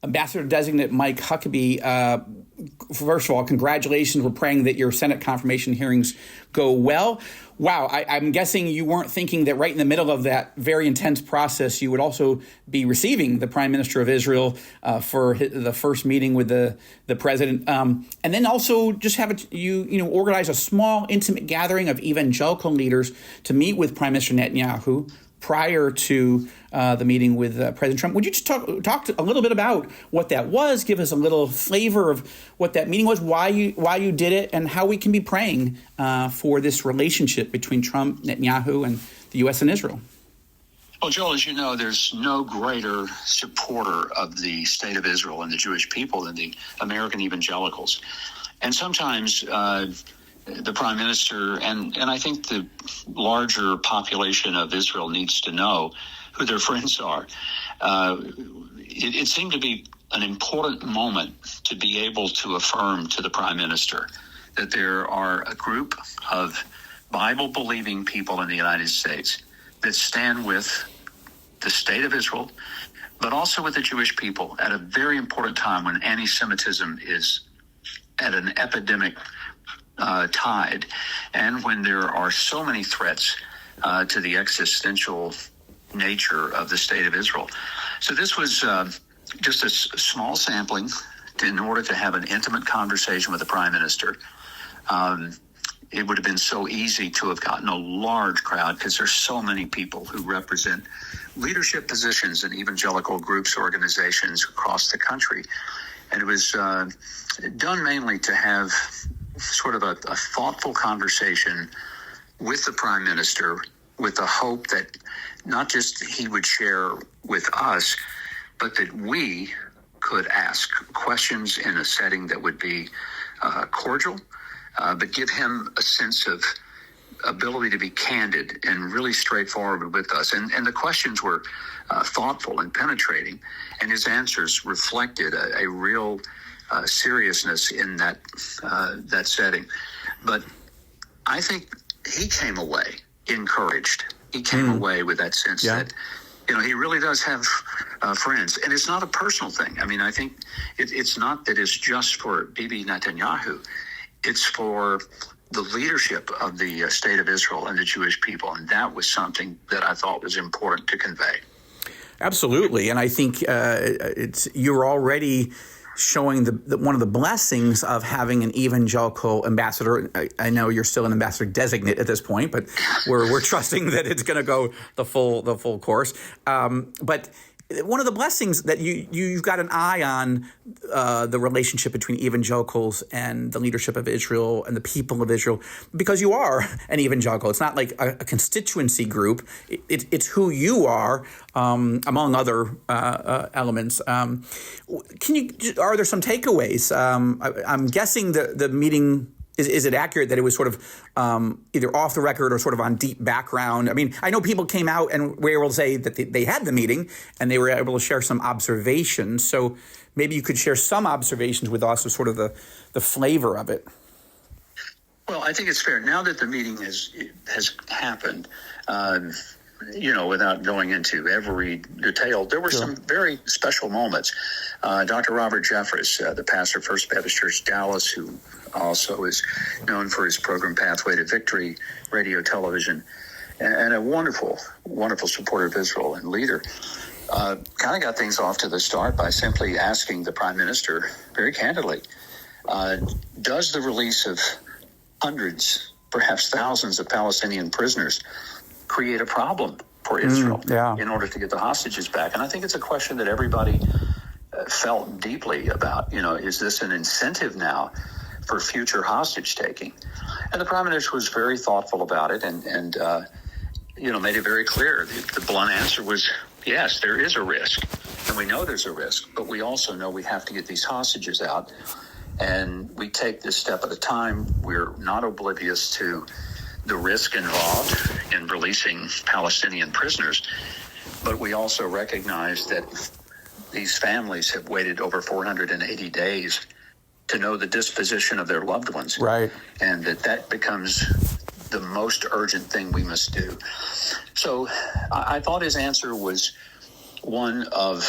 Ambassador-Designate Mike Huckabee, first of all, congratulations. We're praying that your Senate confirmation hearings go well. Wow, I'm guessing you weren't thinking that right in the middle of that very intense process, you would also be receiving the Prime Minister of Israel for the first meeting with the president, and then also just have you organize a small, intimate gathering of evangelical leaders to meet with Prime Minister Netanyahu prior to the meeting with President Trump. Would you just talk a little bit about what that was? Give us a little flavor of what that meeting was, why you did it, and how we can be praying for this relationship between Trump, Netanyahu, and the U.S. and Israel. Well, Joel, as you know, there's no greater supporter of the state of Israel and the Jewish people than the American evangelicals. And sometimes the prime minister and I think the larger population of Israel needs to know who their friends are. It seemed to be an important moment to be able to affirm to the prime minister that there are a group of Bible-believing people in the United States that stand with the state of Israel, but also with the Jewish people at a very important time when anti-Semitism is at an epidemic tide, and when there are so many threats to the existential nature of the state of Israel. So this was just a small sampling in order to have an intimate conversation with the prime minister. It would have been so easy to have gotten a large crowd because there's so many people who represent leadership positions in evangelical groups, organizations across the country. And it was done mainly to have sort of a thoughtful conversation with the prime minister, with the hope that not just he would share with us, but that we could ask questions in a setting that would be cordial, but give him a sense of ability to be candid and really straightforward with us. And the questions were thoughtful and penetrating, and his answers reflected a real seriousness in that setting. But I think he came away encouraged. He came away with that sense that, he really does have friends. And it's not a personal thing. I mean, I think it's not that it's just for Bibi Netanyahu. It's for the leadership of the state of Israel and the Jewish people. And that was something that I thought was important to convey. Absolutely. And I think you're already showing one of the blessings of having an evangelical ambassador. I know you're still an ambassador-designate at this point, but we're trusting that it's going to go the full course. But one of the blessings that you've got an eye on the relationship between evangelicals and the leadership of Israel and the people of Israel, because you are an evangelical. It's not like a constituency group. It's who you are, among other elements. Are there some takeaways? I'm guessing the meeting. Is it accurate that it was sort of either off the record or sort of on deep background? I mean, I know people came out and were able to say that they had the meeting and they were able to share some observations. So maybe you could share some observations with us of sort of the flavor of it. Well, I think it's fair. Now that the meeting has happened, without going into every detail, there were some very special moments. Dr. Robert Jeffress, the pastor of First Baptist Church Dallas, who also is known for his program Pathway to Victory, radio, television, and a wonderful, wonderful supporter of Israel and leader, kind of got things off to the start by simply asking the prime minister very candidly, does the release of hundreds, perhaps thousands of Palestinian prisoners create a problem for Israel in order to get the hostages back? And I think it's a question that everybody felt deeply about. Is this an incentive now for future hostage taking? And the prime minister was very thoughtful about it and made it very clear. The blunt answer was, yes, there is a risk. And we know there's a risk, but we also know we have to get these hostages out. And we take this step at a time. We're not oblivious to the risk involved in releasing Palestinian prisoners, but we also recognize that these families have waited over 480 days to know the disposition of their loved ones. Right. And that becomes the most urgent thing we must do. So I thought his answer was one of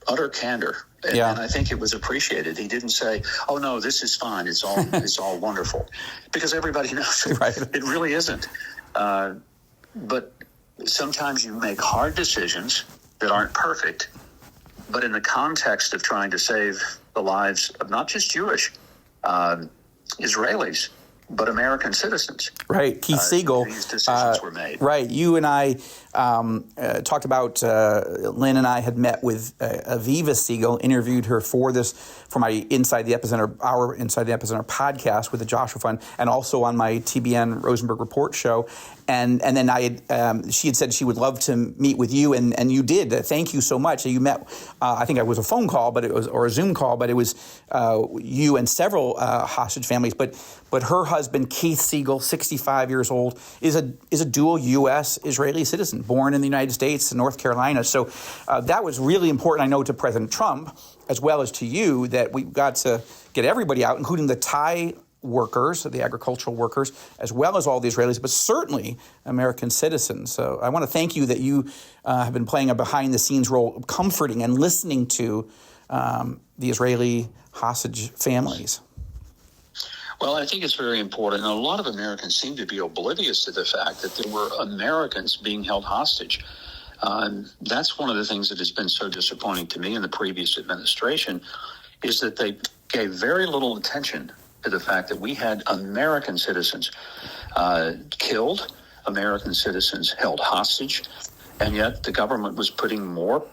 utter candor And I think it was appreciated. He didn't say, "Oh no, this is fine. It's all wonderful," because everybody knows it really isn't. But sometimes you make hard decisions that aren't perfect, but in the context of trying to save the lives of not just Jewish Israelis, but American citizens. Right. Keith Siegel. These decisions were made. Right. You and I talked about, Lynn and I had met with Aviva Siegel, interviewed her for my our Inside the Epicenter podcast with the Joshua Fund, and also on my TBN Rosenberg Report show. And then she had said she would love to meet with you, and you did. Thank you so much. You met, I think it was a phone call, or a Zoom call, but it was you and several hostage families. But her husband, Keith Siegel, 65 years old, is a dual U.S. Israeli citizen, born in the United States, North Carolina. So that was really important, I know, to President Trump, as well as to you, that we got to get everybody out, including the Thai workers, the agricultural workers, as well as all the Israelis, but certainly American citizens. So I want to thank you that you have been playing a behind-the-scenes role, comforting and listening to the Israeli hostage families. Well, I think it's very important. And a lot of Americans seem to be oblivious to the fact that there were Americans being held hostage. That's one of the things that has been so disappointing to me in the previous administration, is that they gave very little attention to the fact that we had American citizens killed, American citizens held hostage, and yet the government was putting more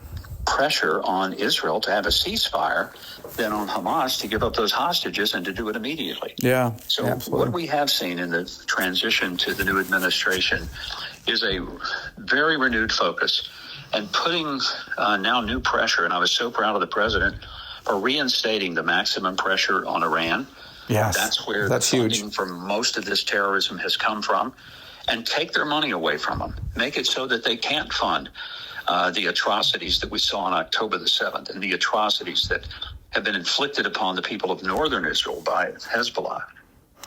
pressure on Israel to have a ceasefire than on Hamas to give up those hostages and to do it immediately. Yeah. So absolutely. What we have seen in the transition to the new administration is a very renewed focus and putting now new pressure. And I was so proud of the president for reinstating the maximum pressure on Iran. Yes, that's where the funding for most of this terrorism has come from, and take their money away from them. Make it so that they can't fund the atrocities that we saw on October the 7th and the atrocities that have been inflicted upon the people of northern Israel by Hezbollah.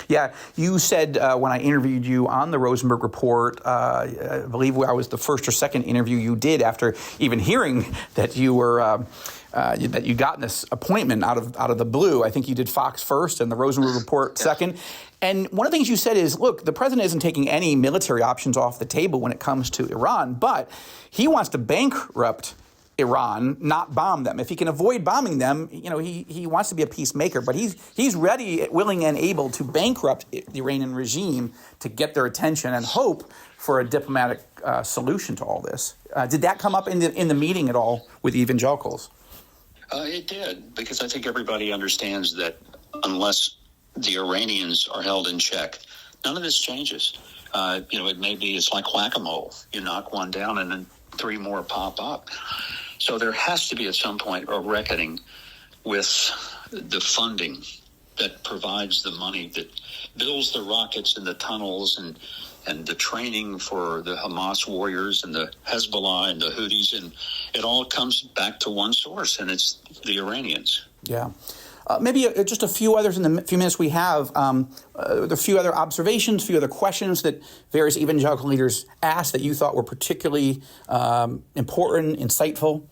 Yeah, you said when I interviewed you on the Rosenberg Report, I believe I was the first or second interview you did after even hearing that you were that you got this appointment out of the blue. I think you did Fox first and the Rosenberg Report second. And one of the things you said is, look, the president isn't taking any military options off the table when it comes to Iran, but he wants to bankrupt Iran, not bomb them. If he can avoid bombing them, he wants to be a peacemaker, but he's ready, willing, and able to bankrupt the Iranian regime to get their attention and hope for a diplomatic solution to all this. Did that come up in the meeting at all with evangelicals? It did, because I think everybody understands that unless the Iranians are held in check, none of this changes. It may be, it's like whack-a-mole. You knock one down and then three more pop up. So there has to be at some point a reckoning with the funding that provides the money that builds the rockets and the tunnels and the training for the Hamas warriors and the Hezbollah and the Houthis. And it all comes back to one source, and it's the Iranians. Yeah. Maybe just a few others in the few minutes we have. A few other observations, a few other questions that various evangelical leaders asked that you thought were particularly important, insightful.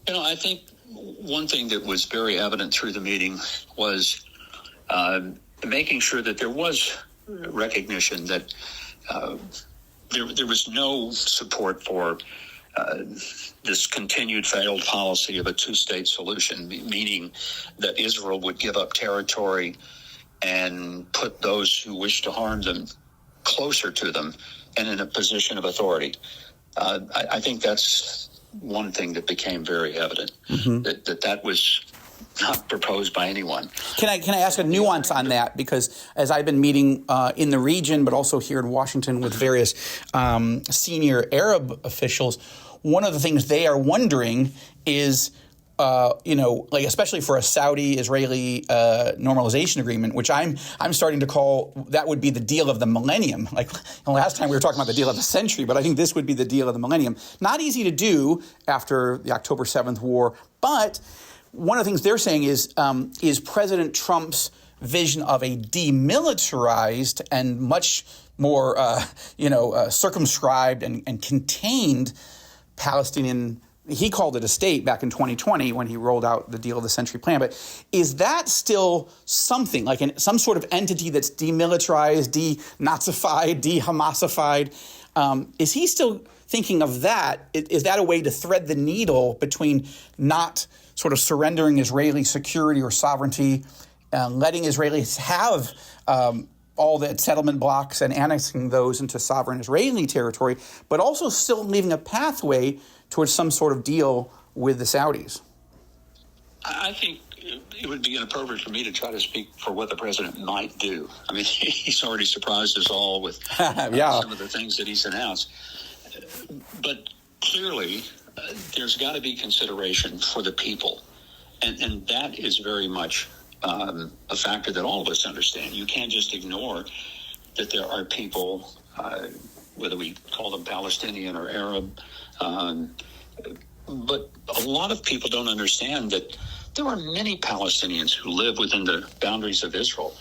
I think one thing that was very evident through the meeting was making sure that there was recognition that there was no support for this continued failed policy of a two-state solution, meaning that Israel would give up territory and put those who wish to harm them closer to them and in a position of authority. I think that's one thing that became very evident, that was not proposed by anyone. Can I ask a nuance on that? Because as I've been meeting in the region, but also here in Washington with various senior Arab officials, one of the things they are wondering is, especially for a Saudi-Israeli normalization agreement, which I'm starting to call that would be the deal of the millennium. Like last time we were talking about the deal of the century, but I think this would be the deal of the millennium. Not easy to do after the October 7th war, but one of the things they're saying is President Trump's vision of a demilitarized and much more, circumscribed and contained Palestinian he called it a state back in 2020 when he rolled out the deal of the century plan. But is that still something like some sort of entity that's demilitarized, denazified, de-Hamasified? Is he still thinking of that? Is that a way to thread the needle between not sort of surrendering Israeli security or sovereignty, letting Israelis have all the settlement blocks and annexing those into sovereign Israeli territory, but also still leaving a pathway towards some sort of deal with the Saudis? I think it would be inappropriate for me to try to speak for what the president might do. I mean, he's already surprised us all with some of the things that he's announced. But clearly, there's got to be consideration for the people. And that is very much a factor that all of us understand. You can't just ignore that there are people, whether we call them Palestinian or Arab, but a lot of people don't understand that there are many Palestinians who live within the boundaries of Israel,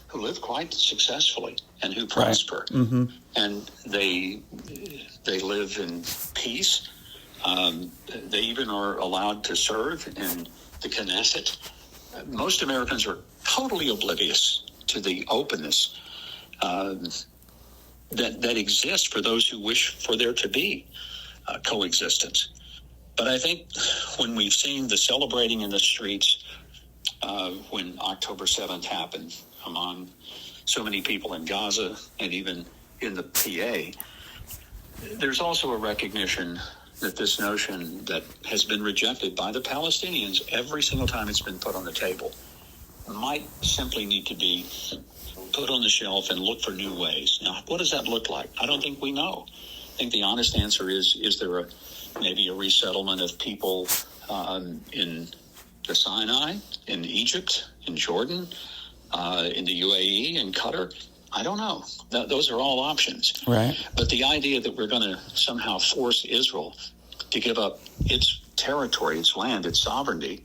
who live quite successfully and who prosper. Right. Mm-hmm. And they live in peace. They even are allowed to serve in the Knesset. Most Americans are totally oblivious to the openness that exists for those who wish for there to be coexistence. But I think when we've seen the celebrating in the streets when October 7th happened among so many people in Gaza and even in the PA, there's also a recognition that this notion that has been rejected by the Palestinians every single time it's been put on the table might simply need to be put on the shelf and look for new ways. Now, what does that look like? I don't think we know. I think the honest answer is there maybe a resettlement of people in the Sinai, in Egypt, in Jordan, in the UAE, in Qatar? I don't know. Those are all options. Right. But the idea that we're going to somehow force Israel to give up its territory, its land, its sovereignty,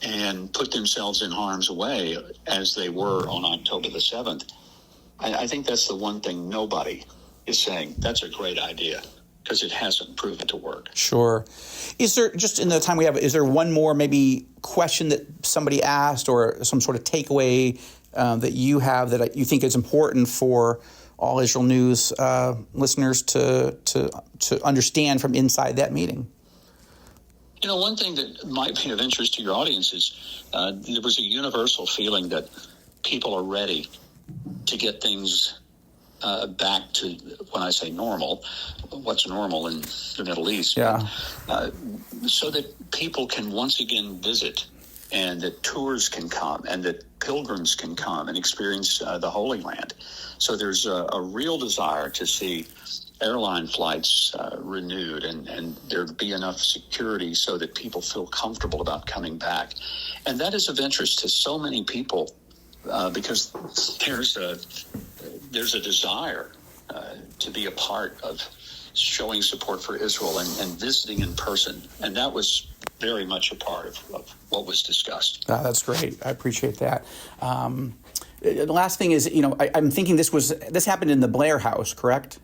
and put themselves in harm's way as they were on October the 7th, I think that's the one thing nobody is saying. That's a great idea, because it hasn't proven to work. Sure. Is there, just in the time we have, is there one more maybe question that somebody asked or some sort of takeaway that you have that you think is important for All Israel News listeners to understand from inside that meeting? You know, one thing that might be of interest to your audience is there was a universal feeling that people are ready to get things back to, when I say normal, what's normal in the Middle East. Yeah. So that people can once again visit, and that tours can come, and that pilgrims can come and experience the Holy Land. So there's a real desire to see airline flights renewed, and there be enough security so that people feel comfortable about coming back. And that is of interest to so many people because there's a desire to be a part of showing support for Israel and visiting in person. And that was very much a part of what was discussed. That's great. I appreciate that. The last thing is, I'm thinking this happened in the Blair House, correct?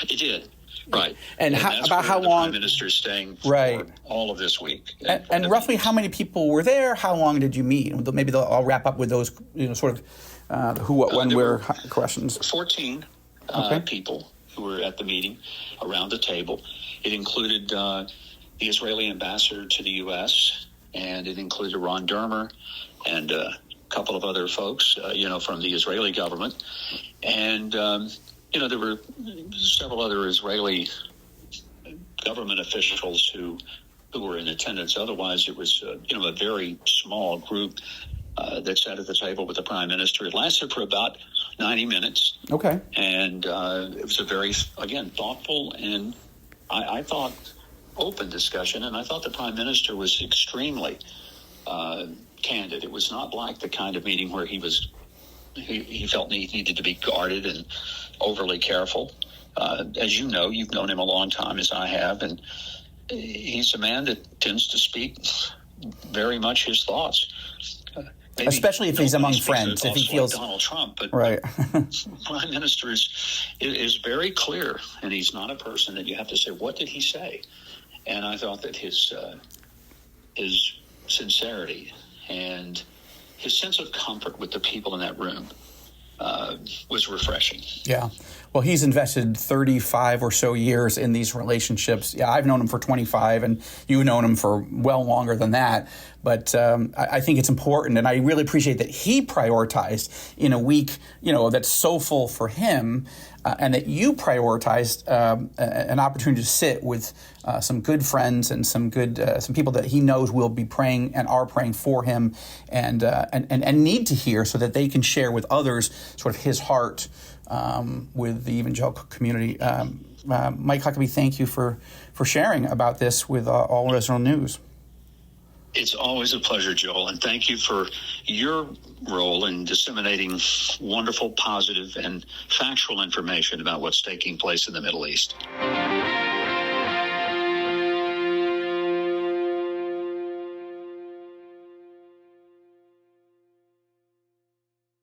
It did. Right. And about how long? The Prime Minister is staying for all of this week. And roughly how many people were there? How long did you meet? Maybe I'll wrap up with those, sort of who, what, when, where questions. 14 people who were at the meeting around the table. It included the Israeli ambassador to the U.S., and it included Ron Dermer and a couple of other folks, from the Israeli government. And, there were several other Israeli government officials who were in attendance. Otherwise, it was, a very small group that sat at the table with the Prime Minister. It lasted for about 90 minutes. Okay. And it was a very, again, thoughtful and I thought open discussion. And I thought the Prime Minister was extremely candid. It was not like the kind of meeting where he felt he needed to be guarded and overly careful. As you know, you've known him a long time, as I have, and he's a man that tends to speak very much his thoughts. Especially if he's among friends, if he feels like Donald Trump, but right. Prime Minister is very clear, and he's not a person that you have to say, what did he say? And I thought that his sincerity and his sense of comfort with the people in that room was refreshing. Yeah. Well, he's invested 35 or so years in these relationships. Yeah, I've known him for 25, and you've known him for well longer than that. But I think it's important, and I really appreciate that he prioritized in a week, that's so full for him, and that you prioritized an opportunity to sit with some good friends and some people that he knows will be praying and are praying for him, and need to hear so that they can share with others sort of his heart with the evangelical community. Mike Huckabee, thank you for sharing about this with All Israel News. It's always a pleasure, Joel, and thank you for your role in disseminating wonderful, positive, and factual information about what's taking place in the Middle East.